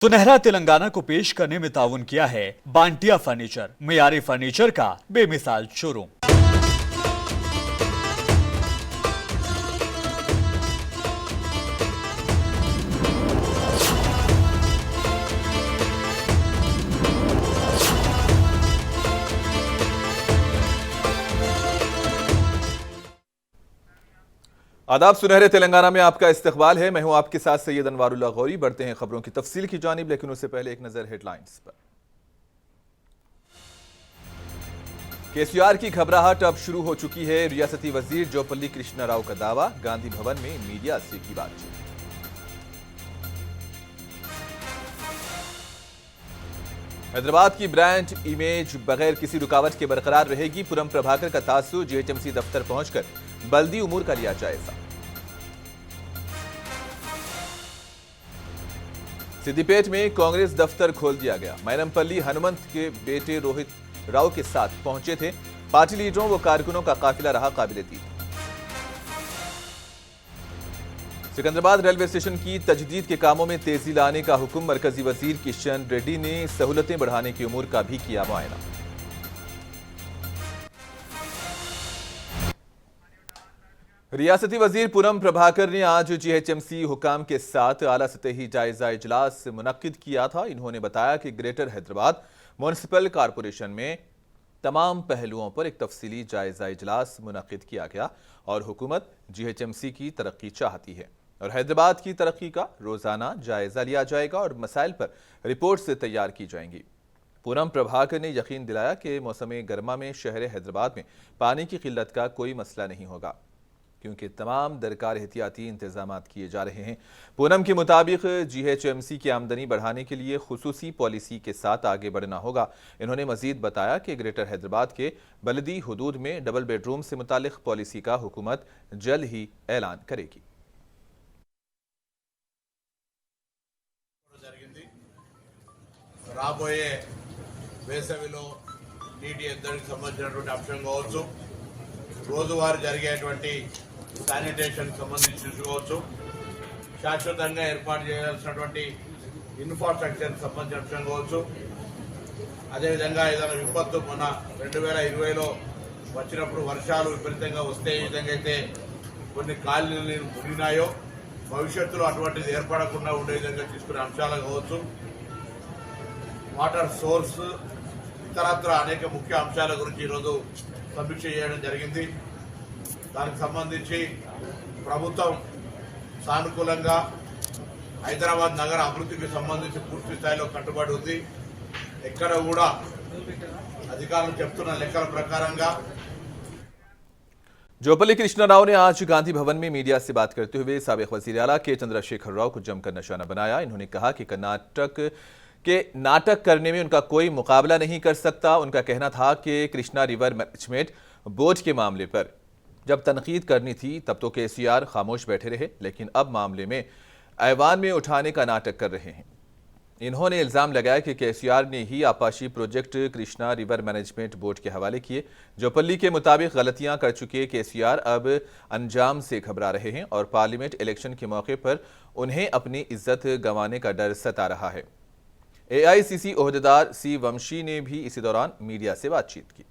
सुनहरा तेलंगाना को पेश करने में ताउन किया है बांटिया फर्नीचर, मियारी फर्नीचर का बेमिसाल शोरूम। आदाब, सुनहरे तेलंगाना में आपका इस्तकबाल है। मैं हूं आपके साथ सैयद अनवारुल्लाह गौरी। बढ़ते हैं खबरों की तफसील की जानिब, लेकिन उससे पहले एक नजर हेडलाइंस पर। केसीआर की घबराहट अब शुरू हो चुकी है। रियासती वजीर जोपल्ली कृष्णा राव का दावा, गांधी भवन में मीडिया से की बातचीत। हैदराबाद की ब्रांड इमेज बगैर किसी रुकावट के बरकरार रहेगी। पुरम प्रभाकर का तासुर, जीएचएमसी दफ्तर पहुंचकर बल्दी उमूर का लिया जायजा। सिद्दीपेट में कांग्रेस दफ्तर खोल दिया गया। मैनमपल्ली हनुमंत के बेटे रोहित राव के साथ पहुंचे थे। पार्टी लीडरों व कारकुनों का काफिला रहा काबिल दीद। सिकंदराबाद रेलवे स्टेशन की तजदीद के कामों में तेजी लाने का हुक्म। मरकजी वजीर किशन रेड्डी ने सहूलतें बढ़ाने की उमूर का भी किया मुआयना। रियासती वजीर पुरम प्रभाकर ने आज जीएचएमसी हुकाम के साथ आला सतही जायजा इजलास मुनक्किद किया था। इन्होंने बताया कि ग्रेटर हैदराबाद म्युनिसिपल कॉरपोरेशन में तमाम पहलुओं पर एक तफसीली जायजा इजलास मुनक्किद किया गया और हुकूमत जीएचएमसी की तरक्की चाहती है और हैदराबाद की तरक्की का रोजाना जायजा लिया जाएगा और मसाइल पर रिपोर्ट से तैयार की जाएंगी। पूनम प्रभाकर ने यकीन दिलाया कि मौसम गर्मा में शहर हैदराबाद में पानी की किल्लत का कोई मसला नहीं होगा, क्योंकि तमाम दरकार एहतियाती इंतजाम किए जा रहे हैं। पूनम के मुताबिक जीएचएमसी की आमदनी बढ़ाने के लिए खुसूसी पॉलिसी के साथ आगे बढ़ना होगा। इन्होंने मजीद बताया कि ग्रेटर हैदराबाद के बलदी हुदूद में डबल बेडरूम से मुतालिक पॉलिसी का हुकूमत जल्द ही ऐलान करेगी। రాబోయే వేసవిలో నీటి ఎద్దడికి సంబంధించినటువంటి అంశం కావచ్చు, రోజువారీ జరిగేటువంటి శానిటేషన్ సంబంధించి కావచ్చు, శాశ్వతంగా ఏర్పాటు చేయాల్సినటువంటి ఇన్ఫ్రాస్ట్రక్చర్ సంబంధించిన అంశం కావచ్చు, అదేవిధంగా ఏదైనా విపత్తు మన 2020లో వచ్చినప్పుడు వర్షాలు విపరీతంగా వస్తే ఏ విధంగా అయితే కొన్ని కాలనీలు మునిగినాయో భవిష్యత్తులో అటువంటిది ఏర్పడకుండా ఉండే విధంగా తీసుకునే అంశాలు కావచ్చు, వాటర్ సోర్స్ ఇతరత్ర అనేక ముఖ్య అంశాల గురించి ఈరోజు సమీక్ష చేయడం జరిగింది। దానికి సంబంధించి ప్రభుత్వం సానుకూలంగా హైదరాబాద్ నగర అభివృద్ధికి సంబంధించి పూర్తి స్థాయిలో కట్టుబడి ఉంది। ఎక్కడ కూడా అధికారులు చెప్తున్న లెక్కల ప్రకారంగా जोपल्ली कृष्णा राव ने आज गांधी भवन में मीडिया से बात करते हुए साबिक वजीर आला के चंद्रशेखर राव को जमकर निशाना बनाया। इन्होंने कहा कि कर्नाटक के नाटक करने में उनका कोई मुकाबला नहीं कर सकता। उनका कहना था कि कृष्णा रिवर मैनेजमेंट बोर्ड के मामले पर जब तनकीद करनी थी तब तो केसीआर खामोश बैठे रहे, लेकिन अब मामले में ऐवान में उठाने का नाटक कर रहे हैं। इन्होंने इल्जाम लगाया कि केसीआर ने ही आपाशी project Krishna river management board के हवाले किए। जोपल्ली के मुताबिक गलतियां कर चुके केसीआर अब अंजाम से घबरा रहे हैं और पार्लियामेंट इलेक्शन के मौके पर उन्हें अपनी इज्जत गंवाने का डर सता रहा है। एआईसीसी ओहदेदार सी वंशी ने भी इसी दौरान मीडिया से बातचीत की।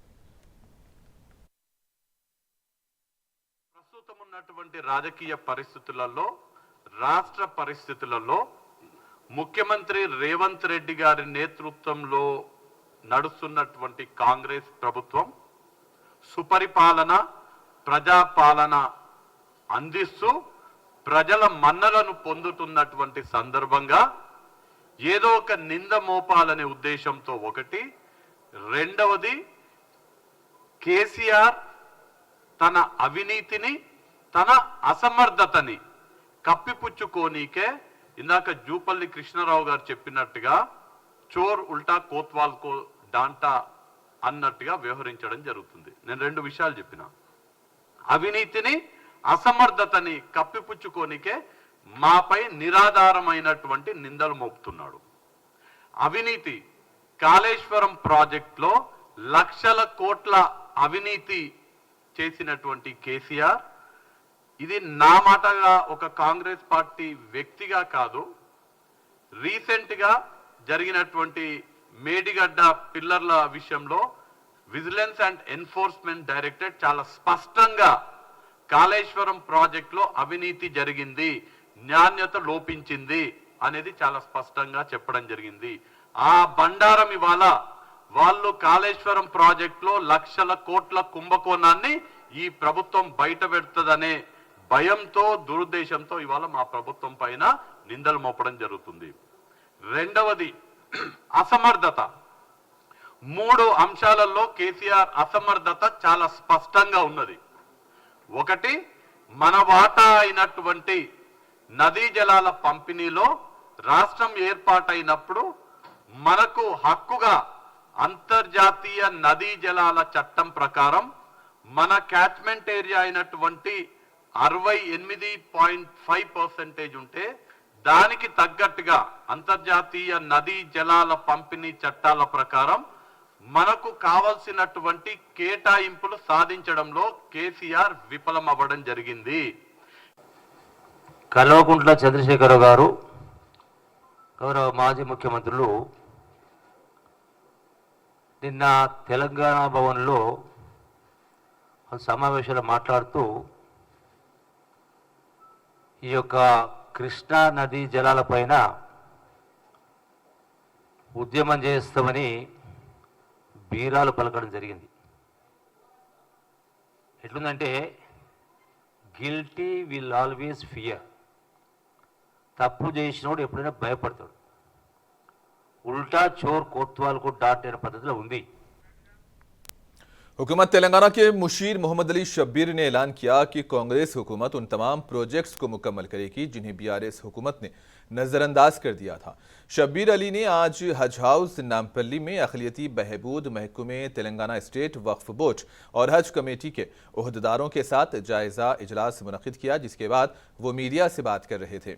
ప్రస్తుతం ఉన్నటువంటి రాజకీయ పరిస్థితులలో, రాష్ట్ర పరిస్థితులలో ముఖ్యమంత్రి రేవంత్ రెడ్డి గారి నేతృత్వంలో నడుస్తున్నటువంటి కాంగ్రెస్ ప్రభుత్వం సుపరిపాలన, ప్రజాపాలన అందిస్తూ ప్రజల మన్నలను పొందుతున్నటువంటి సందర్భంగా ఏదో ఒక నింద మోపాలనే ఉద్దేశంతో ఒకటి, రెండవది కేసీఆర్ తన అవినీతిని, తన అసమర్థతని కప్పిపుచ్చుకోనీకే ఇందాక జూపల్లి కృష్ణారావు గారు చెప్పినట్టుగా చోర్ ఉల్టా కోత్వాల్ కో డాంటా అన్నట్టుగా వ్యవహరించడం జరుగుతుంది। నేను రెండు విషయాలు చెప్పిన, అవినీతిని, అసమర్థతని కప్పిపుచ్చుకోనికే మాపై నిరాధారమైనటువంటి నిందలు మోపుతున్నాడు। అవినీతి, కాళేశ్వరం ప్రాజెక్టులో లక్షల కోట్ల అవినీతి చేసినటువంటి కేసీఆర్, ఇది నా మాటగా ఒక కాంగ్రెస్ పార్టీ వ్యక్తిగా కాదు, రీసెంట్ గా జరిగినటువంటి మేడిగడ్డ పిల్లర్ల విషయంలో విజిలెన్స్ అండ్ ఎన్ఫోర్స్మెంట్ డైరెక్టరేట్ చాలా స్పష్టంగా కాళేశ్వరం ప్రాజెక్టులో అవినీతి జరిగింది, నాణ్యత లోపించింది అనేది చాలా స్పష్టంగా చెప్పడం జరిగింది. ఆ బండారం ఇవాళ వాళ్ళు కాళేశ్వరం ప్రాజెక్టులో లక్షల కోట్ల కుంభకోణాన్ని ఈ ప్రభుత్వం బయట పెడుతుందనే భయంతో దురుద్దేశంతో ఇవాళ మా ప్రభుత్వం పైన నిందలు మోపడం జరుగుతుంది. రెండవది అసమర్థత. 3 అంశాలలో కేసీఆర్ అసమర్థత చాలా స్పష్టంగా ఉన్నది. ఒకటి, మన వాటా అయినటువంటి నదీ జలాల పంపిణీలో రాష్ట్రం ఏర్పాటైనప్పుడు మనకు హక్కుగా అంతర్జాతీయ నదీ జలాల చట్టం ప్రకారం మన క్యాచ్మెంట్ ఏరియా అయినటువంటి 68.5% ఉంటే దానికి తగ్గట్టుగా అంతర్జాతీయ నదీ జలాల పంపిణీ చట్టాల ప్రకారం మనకు కావాల్సినటువంటి కేటాయింపులు సాధించడంలో కేసీఆర్ విఫలం అవ్వడం జరిగింది. కల్వకుంట్ల చంద్రశేఖరరావు గారు, గౌరవ మాజీ ముఖ్యమంత్రులు నిన్న తెలంగాణ భవన్లో సమావేశంలో మాట్లాడుతూ ఈ యొక్క కృష్ణా నదీ జలాలపైన ఉద్యమం చేస్తామని బీరాలు పలకడం జరిగింది. ఎట్లుందంటే గిల్టీ విల్ ఆల్వేస్ ఫియర్. తప్పు చేసినోడు ఎప్పుడైనా భయపడతాడు. ఉల్టా చోర్ కోత్వాల్కు డాట్ అనే పద్ధతిలో ఉంది. हुकूमत तेलंगाना के मुशीर मोहम्मद अली शब्बीर ने ऐलान किया कि कांग्रेस हुकूमत उन तमाम प्रोजेक्ट्स को मुकम्मल करेगी जिन्हें बीआरएस हुकूमत ने नज़रअंदाज कर दिया था। शब्बीर अली ने आज हज हाउस नामपल्ली में अक़लियती बहबूद महकमे तेलंगाना स्टेट वक्फ बोर्ड और हज कमेटी के ओहदेदारों के साथ जायज़ा इजलास मुनक़िद किया, जिसके बाद वो मीडिया से बात कर रहे थे।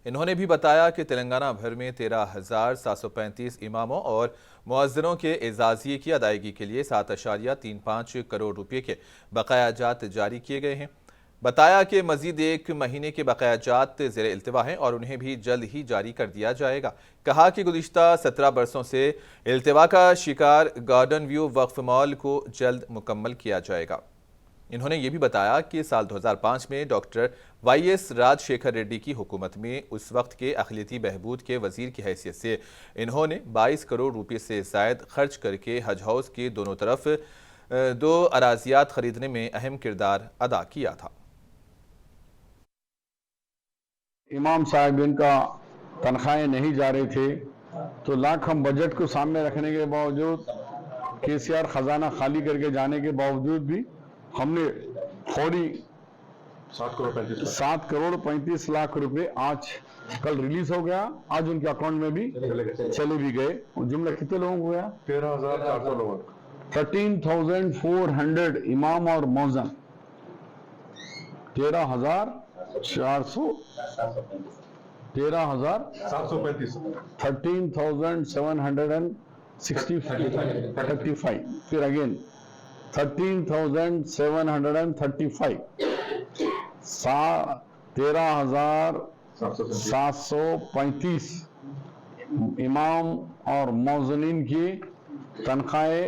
इन्होंने भी बताया कि तेलंगाना भर में 13,735 इमामों और मुअज्जिनों के एजाज़िये की अदायगी के लिए 7.35 करोड़ रुपये के बकायाजात जारी किए गए हैं। बताया कि मजीद 1 महीने के बकायाजात ज़ेर इल्तिवा हैं और उन्हें भी जल्द ही जारी कर दिया जाएगा। कहा कि गुज़िश्ता 17 बरसों से इल्तिवा का शिकार गार्डन व्यू वक्फ मॉल को जल्द मुकम्मल किया जाएगा। इन्होंने ये भी बताया कि साल 2005 में डॉक्टर YS राजशेखर रेड्डी की हुकूमत में उस वक्त के अक़लियती बहबूद के वज़ीर की हैसियत से इन्होंने 22 करोड़ रुपये से ज़ायद खर्च करके हज हाउस के दोनों तरफ 2 अराज़ियात खरीदने में अहम किरदार अदा किया था। इमाम साहब इनका तनख्वाहें नहीं जा रहे थे, तो लाख हम बजट को सामने रखने के बावजूद, केसीआर खजाना खाली करके जाने के बावजूद भी हमने फौरी 7 करोड़ 35 लाख रुपए आज कल रिलीज हो गया। आज उनके अकाउंट में भी चले भी गए। जुमला कितने लोगों को गया? 13,400 लोगों। 13,400 इमाम और मौजन, 13,735 13,735 फिर अगेन 13,735 13,735 इमाम और मौजनीन की तनख्वाहें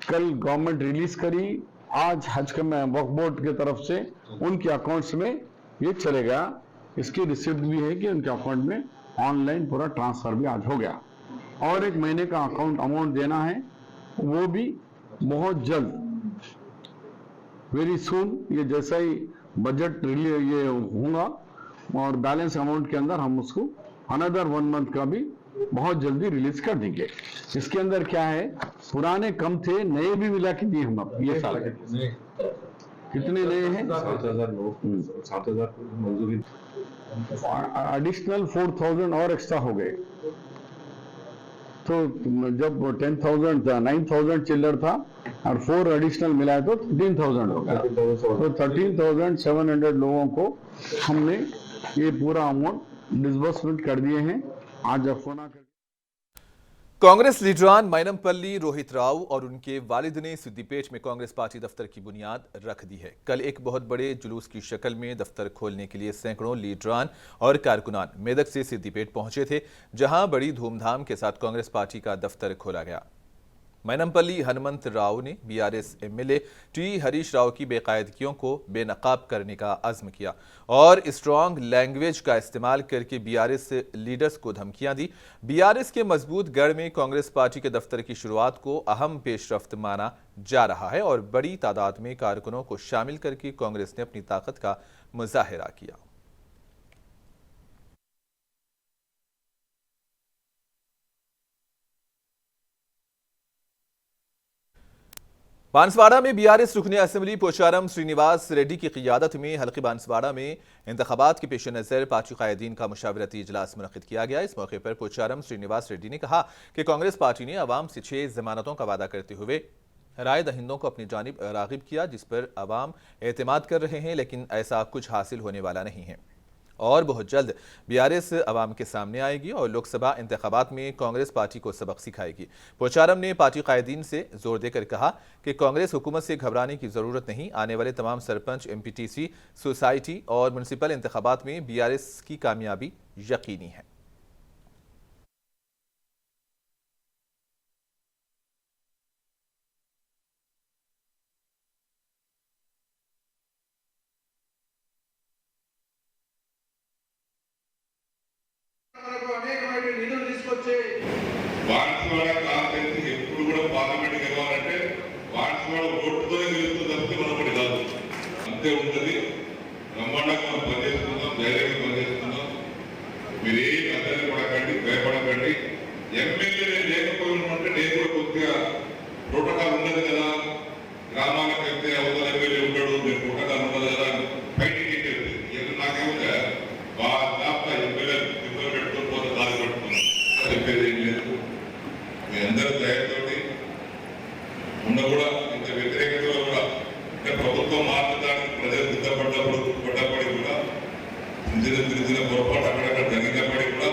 कल गवर्नमेंट रिलीज करी। आज हज वक्फ बोर्ड की तरफ से उनके अकाउंट्स में ये चलेगा। इसकी रिसिप्ट भी है कि उनके अकाउंट में ऑनलाइन पूरा ट्रांसफर भी आज हो गया। और 1 महीने का अकाउंट अमाउंट देना है, वो भी बहुत जल्द, वेरी सून। ये जैसा ही बजट ये होगा और बैलेंस अमाउंट के अंदर हम उसको अनदर 1 मंथ का भी बहुत जल्दी रिलीज कर देंगे। इसके अंदर क्या है, पुराने कम थे, नए भी मिला के दिए हम अब ये साल। कितने नए हैं? 7,000 मंजूरी, एडिशनल 4,000 और एक्स्ट्रा हो गए। तो जब 10,000 था, 9,000 चिल्लर था और 4 एडिशनल मिलाए तो 13,000 हो गया। तो 13,700 लोगों को हमने ये पूरा अमाउंट डिसबर्समेंट कर दिए हैं। आज अफोना कांग्रेस लीडरान मैनमपल्ली रोहित राव और उनके वालिद ने सिद्दीपेट में कांग्रेस पार्टी दफ्तर की बुनियाद रख दी है। कल एक बहुत बड़े जुलूस की शक्ल में दफ्तर खोलने के लिए सैकड़ों लीडरान और कारकुनान मेदक से सिद्दीपेट पहुंचे थे, जहां बड़ी धूमधाम के साथ कांग्रेस पार्टी का दफ्तर खोला गया। मैनमपल्ली हनुमंत राव ने BRS MLA T Harish Rao की बेकायदगियों को बेनकाब करने का अज़्म किया और स्ट्रॉन्ग लैंग्वेज का इस्तेमाल करके बीआरएस लीडर्स को धमकियां दी। बीआरएस के मजबूत गढ़ में कांग्रेस पार्टी के दफ्तर की शुरुआत को अहम पेशरफ्त माना जा रहा है और बड़ी तादाद में कारकुनों को शामिल करके कांग्रेस ने अपनी ताकत का मुजाहिरा किया। बांसवाड़ा में बीआरएस रुकने असेंबली पोचारम श्रीनिवास रेड्डी की क़ियादत में हल्के बांसवाड़ा में इंतखाबात के पेश नज़र पार्टी कायदीन का मुशावरती इजलास मुनक़िद किया गया। इस मौके पर पोचारम श्रीनिवास रेड्डी ने कहा कि कांग्रेस पार्टी ने अवाम से 6 जमानतों का वादा करते हुए राय दहिंदों को अपनी जानिब राग़िब किया, जिस पर अवाम एतमाद कर रहे हैं, लेकिन ऐसा कुछ हासिल होने वाला नहीं है और बहुत जल्द बीआरएस अवाम के सामने आएगी और लोकसभा इंतखाबात में कांग्रेस पार्टी को सबक सिखाएगी। पोचारम ने पार्टी कायदीन से जोर देकर कहा कि कांग्रेस हुकूमत से घबराने की जरूरत नहीं, आने वाले तमाम सरपंच, एमपीटीसी, सोसाइटी और म्युनिसिपल इंतखाबात में बीआरएस की कामयाबी यकीनी है। బాన్స్వాడ కాన్ఫరెన్స్ ఎప్పుడు కూడా పార్లమెంట్ గెలవాలంటే బాన్స్వాడ ఓటుతోనే గెలుస్తుంది తప్పితే మరొకటి కాదు. అంతే ఉంటుంది. బ్రహ్మాండంగా మనం పనిచేస్తున్నాం, ధైర్యంగా పనిచేస్తున్నాం. మీరు ఏం అద్దరి పడకండి, భయపడకండి. ఎమ్మెల్యే లేకపోయినట్టే నేను కూడా కొద్దిగా ప్రోటోకాల్ ఉన్నది కదా, గ్రామాలకు వెళ్తే అవతల ఎమ్మెల్యే ఉంటాడు, నేను ప్రోటోకాల్ ఉన్నది కదా బయటికి వెళ్ళేది. నాకేమో బాగా ఎమ్మెల్యే ఇబ్బంది పెట్టుకొని పోతే దారి పెట్టుకున్నాను. చెప్పేది ఏం లేదు. మీ అందరి దయతోటి ఉన్న కూడా ఇంత వ్యతిరేకతలో కూడా అంటే ప్రభుత్వం మార్చడానికి ప్రజలు సిద్ధపడ్డప్పుడు కూడా చిన్న పొరపాటు అక్కడక్కడ జరిగినప్పటికీ కూడా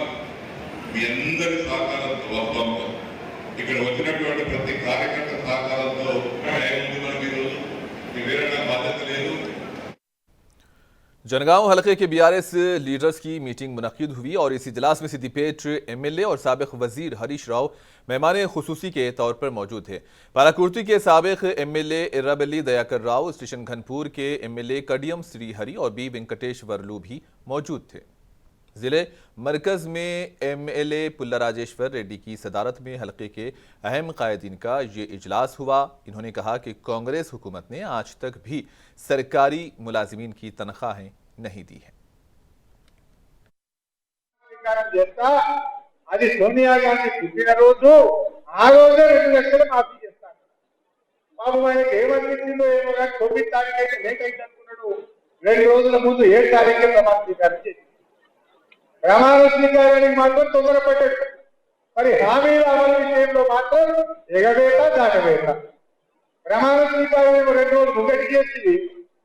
మీ అందరి సహకారంతో వాస్తవంతో ఇక్కడ వచ్చినటువంటి ప్రతి కార్యకర్త సహకారంతో ఏముంది మనకి ఈరోజు వేరే బాధ్యత లేదు. जनगांव हलके के बीआरएस लीडर्स की मीटिंग मुनक़िद हुई और इस इजलास में सिद्दीपेट एमएलए और साबिक़ वजीर हरीश राव मेहमान खुसूसी के तौर पर मौजूद थे। पाराकुर्ती के साबिक़ एमएलए इर्राबेल्ली दयाकर राव, स्टेशन घनपुर के एमएलए कडियम श्रीहरि और बी वेंकटेश वर्लू भी मौजूद थे। जिले मरकज में एमएलए पुल्ला राजेश्वर रेड्डी की सदारत में हलके के अहम कायदीन का ये इजलास हुआ। इन्होंने कहा कि कांग्रेस हुकूमत ने आज तक भी सरकारी मुलाजिमीन की तनख्वाहें नहीं दी है। అది సోనియా గాంధీ పుట్టినరోజు ఆ రోజే 2 లక్షలు మాఫీ చేస్తాను. బాబు ఆయనకి ఏమనిపించిందో ఏమో కానీ 9 తారీఖు అయితే లేట్ అయితే అనుకున్నాడు. 2 రోజుల ముందు 7 తారీఖే ప్రమాణ స్వీకారం చేసి ప్రమాణ స్వీకారానికి మాత్రం తొందరపడ్డాడు. మరి హామీల అమలు విషయంలో మాత్రం ఎగవేత దాటవేత. ప్రమాణ స్వీకారం 2 రోజులు ముందటి చేసి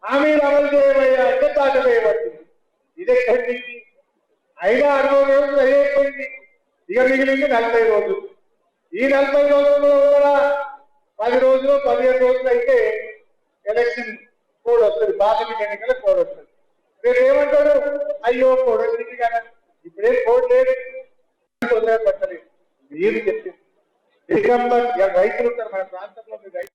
హామీలు అమలు చేయబోయా అంటే దాటవేయబడుతుంది. ఇదెక్కడి నుంచి అయినా 60 రోజులు అయిపోయింది. ఇక మిగిలింది 40 రోజులు. ఈ 40 రోజుల్లో కూడా 10 రోజులు 15 రోజులు అయితే ఎలక్షన్ కోడ్ వస్తుంది, పార్లమెంట్ ఎన్నికల కోడ్ వస్తుంది. మీరు ఏమంటారు? అయ్యో కోడ్ వచ్చింది కదా, ఇప్పుడే కోడ్ లేదు, తొందరపడలేదు. మీరు చెప్పింది రైతులు ఉంటారు మన ప్రాంతంలో. మీరు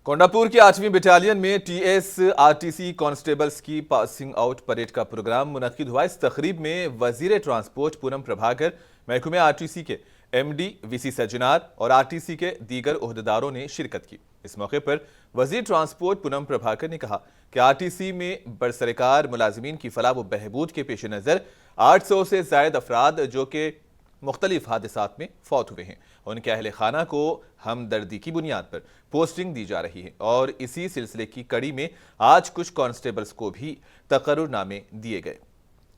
कोंडापुर की 8वीं बटालियन में टीएसआरटीसी कांस्टेबल्स की पासिंग आउट परेड का प्रोग्राम मुनक़िद हुआ। इस तकरीब में वजीर ट्रांसपोर्ट पूनम प्रभाकर, महकमे आरटीसी के एमडी वीसी सज्जनार और आरटीसी के दीगर ओहदेदारों ने शिरकत की। इस मौके पर वजीर ट्रांसपोर्ट पूनम प्रभाकर ने कहा कि आरटीसी में बरसरकार मुलाजिमीन की फलाह व बहबूद के पेश नज़र 800 से ज़ायद अफराद जो कि मुख्तलिफ हादसात में फौत हुए हैं, उनके अहले खाना को हमदर्दी की बुनियाद पर पोस्टिंग दी जा रही है और इसी सिलसिले की कड़ी में आज कुछ कांस्टेबल्स को भी तकर्रुरनामे दिए गए।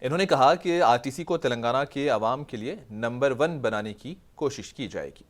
इन्होंने कहा कि आरटीसी को तेलंगाना के अवाम के लिए नंबर 1 बनाने की कोशिश की जाएगी।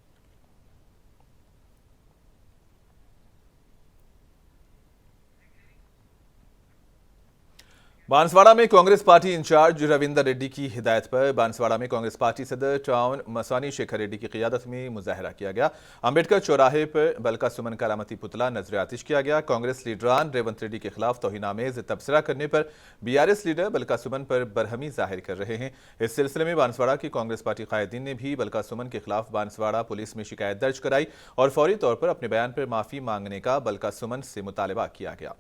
बांसवाड़ा में कांग्रेस पार्टी इंचार्ज रविंदर रेड्डी की हिदायत पर बांसवाड़ा में कांग्रेस पार्टी सदर टाउन मसानी शेखर रेड्डी की क़ियादत में मुजाहरा किया गया। अंबेडकर चौराहे पर बलका सुमन का अलामती पुतला नजर आतिश किया गया। कांग्रेस लीडरान रेवंत रेड्डी के खिलाफ तौहीनामेज तबसरा करने पर बीआरएस लीडर बलका सुमन पर बरहमी जाहिर कर रहे हैं। इस सिलसिले में बांसवाड़ा की कांग्रेस पार्टी कायदीन ने भी बलका सुमन के खिलाफ बांसवाड़ा पुलिस में शिकायत दर्ज कराई और फौरी तौर पर अपने बयान पर माफी मांगने का बलका सुमन से मुतालबा किया गया।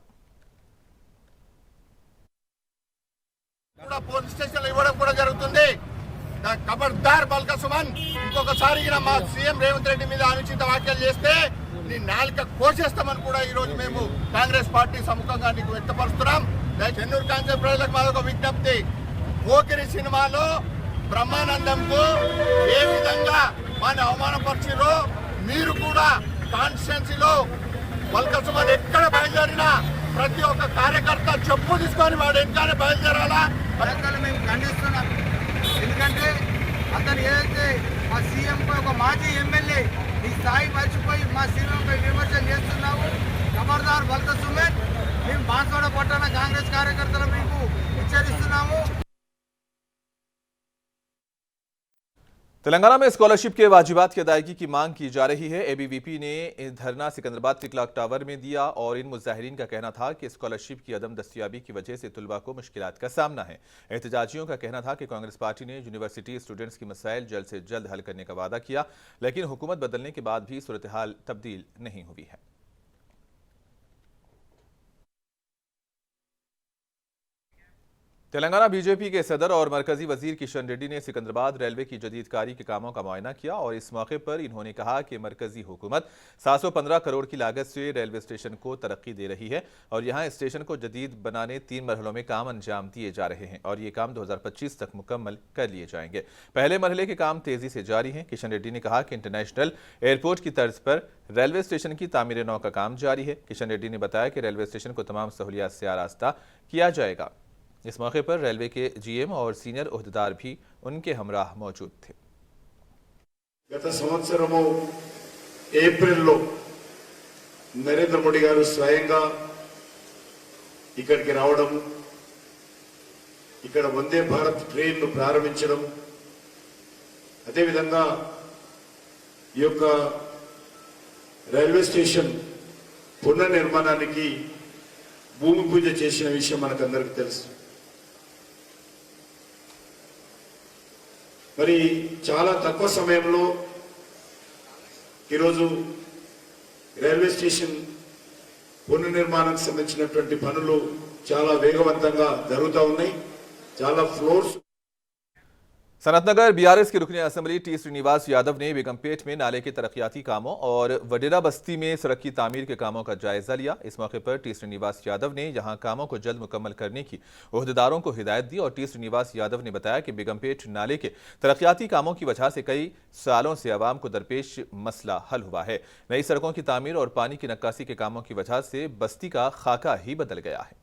పోలీస్ స్టేషన్ ఇవ్వడం కూడా జరుగుతుంది। ఖబర్దార్ బల్కా సుమన్, ఇంకొకసారి మా సీఎం రేవంత్ రెడ్డి మీద అనుచిత వ్యాఖ్యలు చేస్తే నీ నాలుక కోసేస్తామని కూడా ఈ రోజు మేము కాంగ్రెస్ పార్టీ సముఖంగా నీకు వ్యక్తపరుస్తున్నాం। చెన్నూరు కాన్సెప్ట్ ప్రజలకు మాదొక విజ్ఞప్తి, పోకిరి సినిమాలో బ్రహ్మానందంకు ఏ విధంగా మన అవమానపరిచిరో మీరు కూడా కాన్స్టిట్యున్సీలో బల్కా సుమన్ ఎక్కడ బయలుదేరినా ప్రతి ఒక్క కార్యకర్త చెప్పు తీసుకొని వాడు వెనకాల బయలుదేరాలా మేము ఖండిస్తున్నాం। ఎందుకంటే అతను ఏదైతే మా సీఎంపై ఒక మాజీ ఎమ్మెల్యే ఈ స్థాయి మర్చిపోయి మా సీఎంపై విమర్శలు చేస్తున్నాము। ఖబర్దార్ బల్కా సుమన్, మేము బాన్స్వాడ పట్టణ కాంగ్రెస్ కార్యకర్తలు మీకు హెచ్చరిస్తున్నాము। तेलंगाना में स्कॉलरशिप के वाजिबात की अदायगी की मांग की जा रही है। एबीवीपी ने धरना सिकंदराबाद के क्लॉक टावर में दिया और इन मुजाहिरीन का कहना था कि स्कॉलरशिप की अदम दस्तियाबी की वजह से तुलबा को मुश्किलात का सामना है। एहतजाजियों का कहना था कि कांग्रेस पार्टी ने यूनिवर्सिटी स्टूडेंट्स की मसाइल जल्द से जल्द हल करने का वादा किया, लेकिन हुकूमत बदलने के बाद भी सूरत हाल तब्दील नहीं हुई है। तेलंगाना बीजेपी के सदर और मरकजी वजीर किशन रेड्डी ने सिकंदराबाद रेलवे की जदीदकारी के कामों का मुआयना किया और इस मौके पर इन्होंने कहा कि मरकजी हुकूमत 715 करोड़ की लागत से रेलवे स्टेशन को तरक्की दे रही है और यहां स्टेशन को जदीद बनाने 3 मरहलों में काम अंजाम दिए जा रहे हैं और ये काम 2025 तक मुकम्मल कर लिए जाएंगे। पहले मरहले के काम तेजी से जारी हैं। किशन रेड्डी ने कहा कि इंटरनेशनल एयरपोर्ट की तर्ज पर रेलवे स्टेशन की तामीर नौ का काम जारी है। किशन रेड्डी ने बताया कि रेलवे स्टेशन को तमाम सहूलियात से आरास्ता किया जाएगा। इस मौके पर रेलवे के जीएम और सीनियर ओहदेदार भी उनके हमराह मौजूद थे। गत संवत्सरము ఏప్రిల్లో నరేంద్ర మోడీ గారు స్వయంగా ఇక్కడికి రావడం, ఇక్కడ వందే భారత్ ట్రైన్ను ప్రారంభించడం, అదే విధంగా ఈ యొక్క రైల్వే స్టేషన్ పునర్నిర్మాణానికి భూమి పూజ చేసిన విషయం మనకందరికీ తెలుసు। మరి చాలా తక్కువ సమయంలో ఈరోజు రైల్వే స్టేషన్ పునర్నిర్మాణానికి సంబంధించినటువంటి పనులు చాలా వేగవంతంగా జరుగుతూ ఉన్నాయి। చాలా ఫ్లోర్స్ सनतनगर बीआरएस के रुकने असेंबली टी श्रीनिवास यादव ने बेगमपेट में नाले के तरक्याती कामों और वडेरा बस्ती में सड़क की तामीर के कामों का जायजा लिया। इस मौके पर टी श्रीनिवास यादव ने यहां कामों को जल्द मुकम्मल करने की ओहदेदारों को हिदायत दी और टी श्रीनिवास यादव ने बताया कि बेगमपेट नाले के तरक्याती कामों की वजह से कई सालों से आवाम को दरपेश मसला हल हुआ है। नई सड़कों की तामीर और पानी की नक्कासी के कामों की वजह से बस्ती का खाका ही बदल गया है।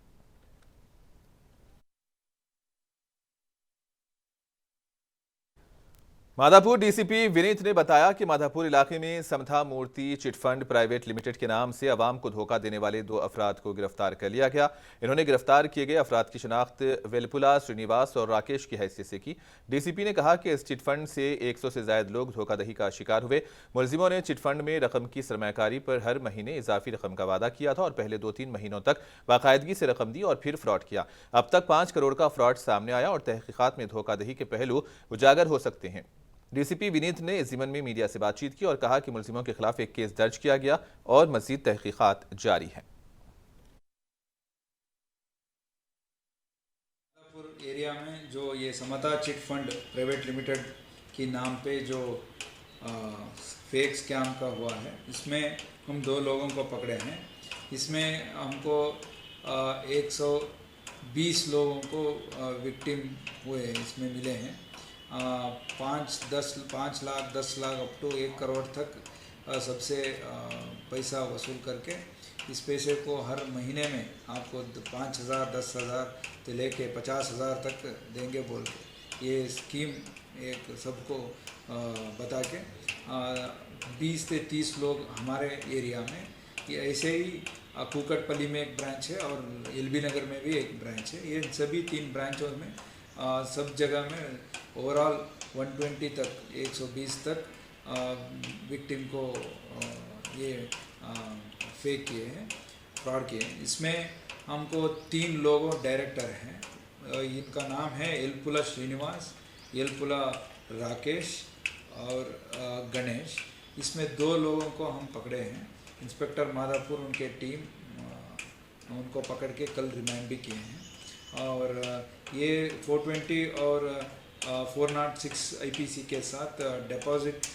माधापुर डीसीपी विनीत ने बताया कि माधापुर इलाके में समथा मूर्ति चिटफंड प्राइवेट लिमिटेड के नाम से अवाम को धोखा देने वाले 2 अफराद को गिरफ्तार कर लिया गया। इन्होंने गिरफ्तार किए गए अफराद की शनाख्त वेलपुला, श्रीनिवास और राकेश की हैसियत से की। डीसीपी ने कहा कि इस चिटफंड से 100 से ज्यादा लोग धोखाधड़ी का शिकार हुए। मुलजिमों ने चिटफंड में रकम की सरमाकारी पर हर महीने इजाफी रकम का वादा किया था और पहले 2-3 महीनों तक बाकायदगी से रकम दी और फिर फ्रॉड किया। अब तक 5 करोड़ का फ्रॉड सामने आया और तहकीकात में धोखाधड़ी के पहलू उजागर हो सकते हैं। डीसीपी विनीत ने इस ज़िमन में मीडिया से बातचीत की और कहा कि मुलजिमों के खिलाफ एक केस दर्ज किया गया और मजीद तहकीकात जारी है। एरिया में जो ये समता चिट फंड प्राइवेट लिमिटेड के नाम पे जो फेक स्कैम का हुआ है, इसमें हम 2 लोगों को पकड़े हैं। इसमें हमको 120 लोगों को विक्टिम हुए इसमें मिले हैं। 5 लाख 10 लाख अप टू 1 करोड़ तक सबसे पैसा वसूल करके इस पैसे को हर महीने में आपको 5,000 10,000 से लेके 50,000 तक देंगे बोल के ये स्कीम एक सबको बता के 20 से 30 लोग हमारे एरिया में ये ऐसे ही कूकटपल्ली में एक ब्रांच है और एलबी नगर में भी एक ब्रांच है। ये सभी 3 ब्रांचों में सब जगह में ओवरऑल 120 तक 120 तक विक्टिम को ये फेक किए हैं, फ्रॉड किए हैं। इसमें हमको 3 लोगों डायरेक्टर हैं। इनका नाम है येलपुला श्रीनिवास, येलपुला राकेश और गणेश। इसमें 2 लोगों को हम पकड़े हैं। इंस्पेक्टर माधापुर उनके टीम उनको पकड़ के कल रिमांड भी किए हैं। और ये 420 और 406 IPC के साथ deposit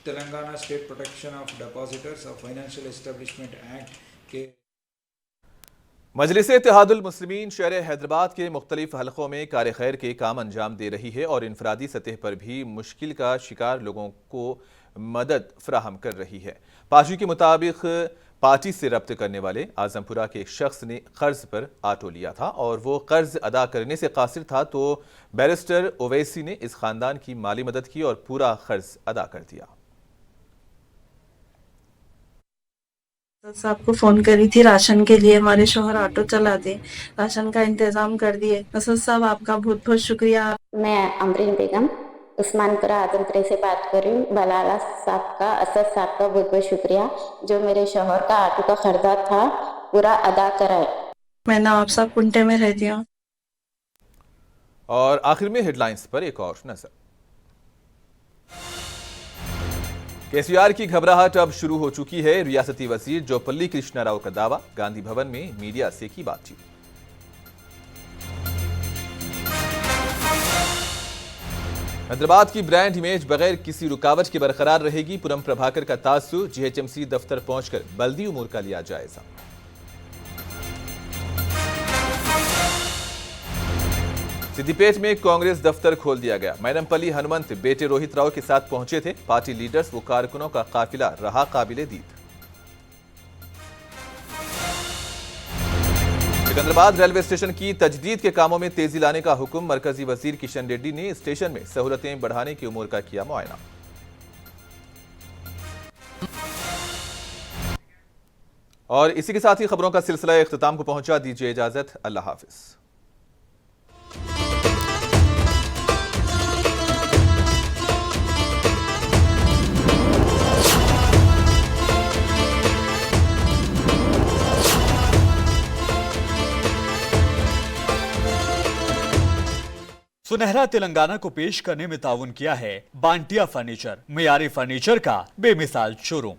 Telangana state protection of depositors और फाइनेंशियल एस्टेब्लिशमेंट एक्ट के मजलिस इत्तेहादुल मुस्लिमीन शहर हैदराबाद के मुख्तलिफ हलकों में कार खैर के काम अंजाम दे रही है और इनफरादी सतह पर भी मुश्किल का शिकार लोगों को मदद फ्राहम कर रही है। पार्टी के मुताबिक पार्टी से रब्त करने वाले आजमपुरा के एक शख्स ने कर्ज पर ऑटो लिया था और वो कर्ज अदा करने से कासिर था, तो बैरिस्टर ओवैसी ने इस खानदान की माली मदद की और पूरा कर्ज अदा कर दिया। साहब को फोन करी थी राशन के लिए, हमारे शोहर ऑटो चला दे, राशन का इंतजाम कर दिए। असद साहब आपका बहुत बहुत शुक्रिया। मैं अमरीन बेगम उस्मानपुरा आजमपुरे से बात कर रही हूँ। बलाला साहब का, असद साहब का बहुत बहुत शुक्रिया जो मेरे शोहर का ऑटो का खर्चा था पूरा अदा कराए। मैं नवाब साहब कुंटे में रहती हूँ। और आखिर में हेडलाइंस पर एक और नजर। केसीआर की घबराहट अब शुरू हो चुकी है। रियासती वजीर जोपल्ली कृष्णा राव का दावा, गांधी भवन में मीडिया से की बातचीत। हैदराबाद की ब्रांड इमेज बगैर किसी रुकावट के बरकरार रहेगी। पूनम प्रभाकर का तासुर, जीएचएमसी दफ्तर पहुंचकर बल्दी उमूर का लिया जायजा। सिद्दीपेट में कांग्रेस दफ्तर खोल दिया गया। मैनमपल्ली हनुमंत बेटे रोहित राव के साथ पहुंचे थे। पार्टी लीडर्स व कारकुनों का काफिला रहा काबिले दीद। सिकंदराबाद रेलवे स्टेशन की तजदीद के कामों में तेजी लाने का हुक्म। मरकजी वजीर किशन रेड्डी ने स्टेशन में सहूलतें बढ़ाने की उमूर का किया मुआयना। और इसी के साथ ही खबरों का सिलसिला इख्तिताम को पहुंचा। दीजिए इजाजत, अल्लाह हाफिज। सुनहरा तेलंगाना को पेश करने में ताउन किया है बांटिया फर्नीचर, मियारी फर्नीचर का बेमिसाल शोरूम।